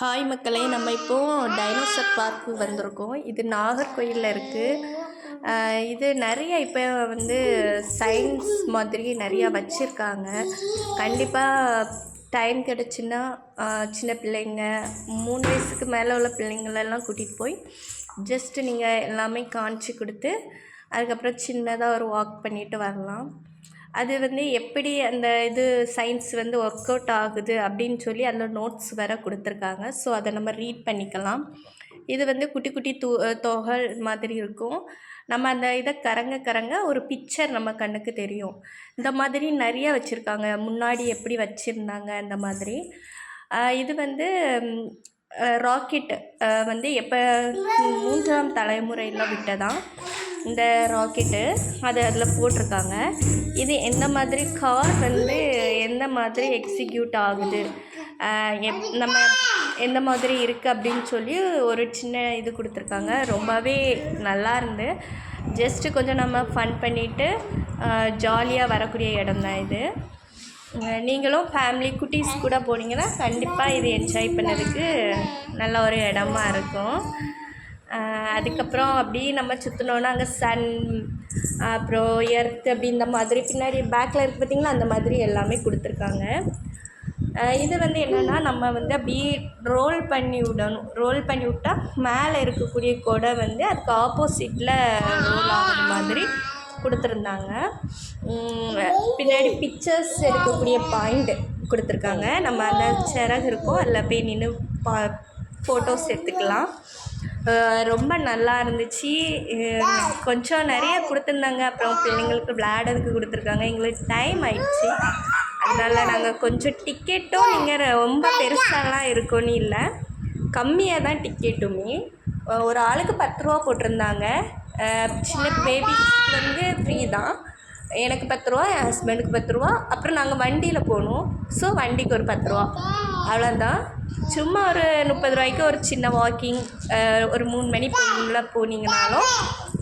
Hi மக்களே, நம்ம இப்போது டைனோசர் பார்க்கு வந்திருக்கோம். இது நாகர்கோயிலில் இருக்குது. இது நிறைய இப்போ வந்து சயின்ஸ் மாதிரி நிறையா வச்சுருக்காங்க. கண்டிப்பாக டைம் கிடச்சுன்னா சின்ன பிள்ளைங்க 3 வயசுக்கு மேலே உள்ள பிள்ளைங்களெல்லாம் கூட்டிகிட்டு போய் ஜஸ்ட்டு நீங்கள் எல்லாமே காமிச்சு கொடுத்து அதுக்கப்புறம் சின்னதாக ஒரு வாக் பண்ணிவிட்டு வரலாம். அது வந்து எப்படி அந்த இது சயின்ஸ் வந்து ஒர்க் அவுட் ஆகுது அப்படின்னு சொல்லி அதில் நோட்ஸ் வேறு கொடுத்துருக்காங்க. ஸோ அதை நம்ம ரீட் பண்ணிக்கலாம். இது வந்து குட்டி குட்டி தொகை மாதிரி இருக்கும். நம்ம அந்த இதை கரங்க ஒரு பிக்சர் நம்ம கண்ணுக்கு தெரியும். இந்த மாதிரி நிறைய வச்சுருக்காங்க. முன்னாடி எப்படி வச்சுருந்தாங்க அந்த மாதிரி. இது வந்து ராக்கெட் வந்து எப்போ 3ஆம் தலைமுறையில் விட்டதான் இந்த ராக்கெட்டு. அது அதில் போட்டிருக்காங்க. இது எந்த மாதிரி கார் வந்து எந்த மாதிரி எக்ஸிக்யூட் ஆகுது, நம்ம எந்த மாதிரி இருக்குது அப்படின்னு சொல்லி ஒரு சின்ன இது கொடுத்துருக்காங்க. ரொம்பவே நல்லா இருந்து ஜஸ்ட்டு கொஞ்சம் நம்ம ஃபன் பண்ணிவிட்டு ஜாலியாக வரக்கூடிய இடம் தான் இது. நீங்களும் ஃபேமிலி குட்டீஸ் கூட போனீங்கன்னா கண்டிப்பாக இது என்ஜாய் பண்ணதுக்கு நல்ல ஒரு இடமா இருக்கும். அதுக்கப்புறம் அப்படி நம்ம சுற்றினோன்னா அங்கே சன், அப்புறம் எர்த் அப்படி இந்த மாதிரி பின்னாடி பேக்கில் இருக்குது பார்த்திங்களா, அந்த மாதிரி எல்லாமே கொடுத்துருக்காங்க. இது வந்து என்னென்னா நம்ம வந்து அப்படி ரோல் பண்ணி விடணும். ரோல் பண்ணி விட்டால் மேலே இருக்கக்கூடிய கொடை வந்து அதுக்கு ஆப்போசிட்டில் ரோல் ஆகிற மாதிரி கொடுத்துருந்தாங்க. பின்னாடி பிக்சர்ஸ் எடுக்கக்கூடிய பாயிண்ட் கொடுத்துருக்காங்க. நம்ம அந்த சிறகு இருக்கும், அதில் போய் நின்று ஃபோட்டோஸ் எடுத்துக்கலாம். ரொம்ப நல்லா இருந்துச்சு. கொஞ்சம் நிறைய கொடுத்துருந்தாங்க. அப்புறம் பிள்ளைங்களுக்கு விளையாடுறதுக்கு கொடுத்துருக்காங்க. எங்களுக்கு டைம் ஆயிடுச்சு, அதனால் நாங்கள் கொஞ்சம் டிக்கெட்டும் நீங்கள் ரொம்ப பெருசாலாம் இருக்குன்னு இல்லை, கம்மியாக தான் டிக்கெட்டுமே. ஒரு ஆளுக்கு 10 ரூபா போட்டிருந்தாங்க. சின்ன பேபிஸ்க்கு வந்து ஃப்ரீ தான். எனக்கு 10 ரூபா, என் ஹஸ்பண்டுக்கு 10 ரூபா. அப்புறம் நாங்கள் வண்டியில் போனோம். ஸோ வண்டிக்கு ஒரு 10 ரூபா, அவ்வளோதான். சும்மா ஒரு 30 ரூபாய்க்கு ஒரு சின்ன வாக்கிங் ஒரு 3 மணி போனீங்கனாலும்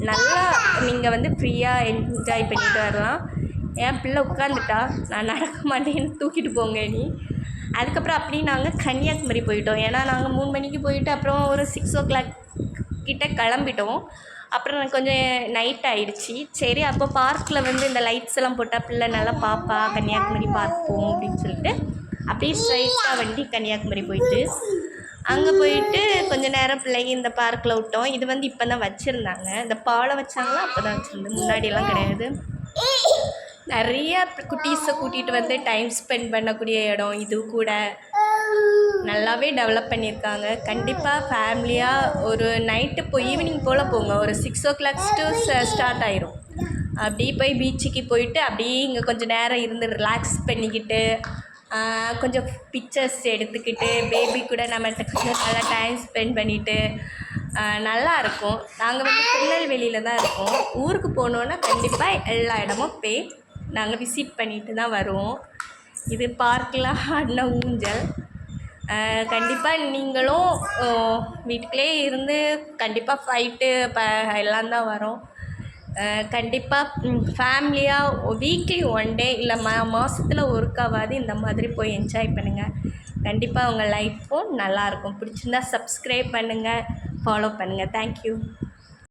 நல்லா நீங்கள் வந்து ஃப்ரீயாக என்ஜாய் பண்ணிட்டு வரலாம். என் பிள்ளை உட்காந்துட்டா, நான் நடக்க மாட்டேன்னு தூக்கிட்டு போங்க நீ. அதுக்கப்புறம் அப்படி நாங்கள் கன்னியாகுமரி போயிட்டோம். ஏன்னா நாங்கள் 3 மணிக்கு போயிட்டு அப்புறம் ஒரு 6 o'clock கிட்ட கிளம்பிட்டோம். அப்புறம் கொஞ்சம் நைட் ஆகிடுச்சி. சரி, அப்போ பார்க்கில் வந்து இந்த லைட்ஸ் எல்லாம் போட்டால் பிள்ளை நல்லா பாப்பா, கன்னியாகுமரி பார்க் போவோம் அப்படின்னு சொல்லிட்டு அப்படியே ஸ்ட்ரைட்டாக வண்டி கன்னியாகுமரி போயிட்டு அங்கே போயிட்டு கொஞ்சம் நேரம் பிள்ளைங்க இந்த பார்க்கில் விட்டோம். இது வந்து இப்போ தான் வச்சுருந்தாங்க. இந்த பாலம் வச்சாங்களா அப்போ தான் வச்சுருந்து, முன்னாடியெல்லாம் கிடையாது. நிறைய குட்டீஸை கூட்டிகிட்டு வந்து டைம் ஸ்பெண்ட் பண்ணக்கூடிய இடம் இது கூட. நல்லாவே டெவலப் பண்ணியிருக்காங்க. கண்டிப்பாக ஃபேமிலியாக ஒரு நைட்டு இப்போ ஈவினிங் போல் போங்க. ஒரு 6 o'clock ஸ்டார்ட் ஆயிரும். அப்படியே போய் பீச்சுக்கு போயிட்டு அப்படியே இங்கே கொஞ்சம் நேரம் இருந்து ரிலாக்ஸ் பண்ணிக்கிட்டு கொஞ்சம் பிக்சர்ஸ் எடுத்துக்கிட்டு பேபி கூட நம்ம கொஞ்சம் நல்லா டைம் ஸ்பெண்ட் பண்ணிவிட்டு நல்லாயிருக்கும். நாங்கள் வந்து திருநெல்வேலியில் தான் இருக்கோம். ஊருக்கு போனோன்னா கண்டிப்பாக எல்லா இடமும் போய் நாங்கள் விசிட் பண்ணிட்டு தான் வருவோம். இது பார்க்கில் ஆடின ஊஞ்சல். கண்டிப்பாக நீங்களும் வீட்டுக்குள்ளே இருந்து கண்டிப்பாக ஃபைட்டு எல்லாம் தான் வரும். கண்டிப்பாக ஃபேமிலியாக வீக்லி 1 டே இல்லை மாதத்தில் ஒருக்காவது இந்த மாதிரி போய் என்ஜாய் பண்ணுங்கள். கண்டிப்பாக உங்கள் லைஃப்பும் நல்லாயிருக்கும். பிடிச்சிருந்தா சப்ஸ்கிரைப் பண்ணுங்கள், ஃபாலோ பண்ணுங்கள். தேங்க்யூ.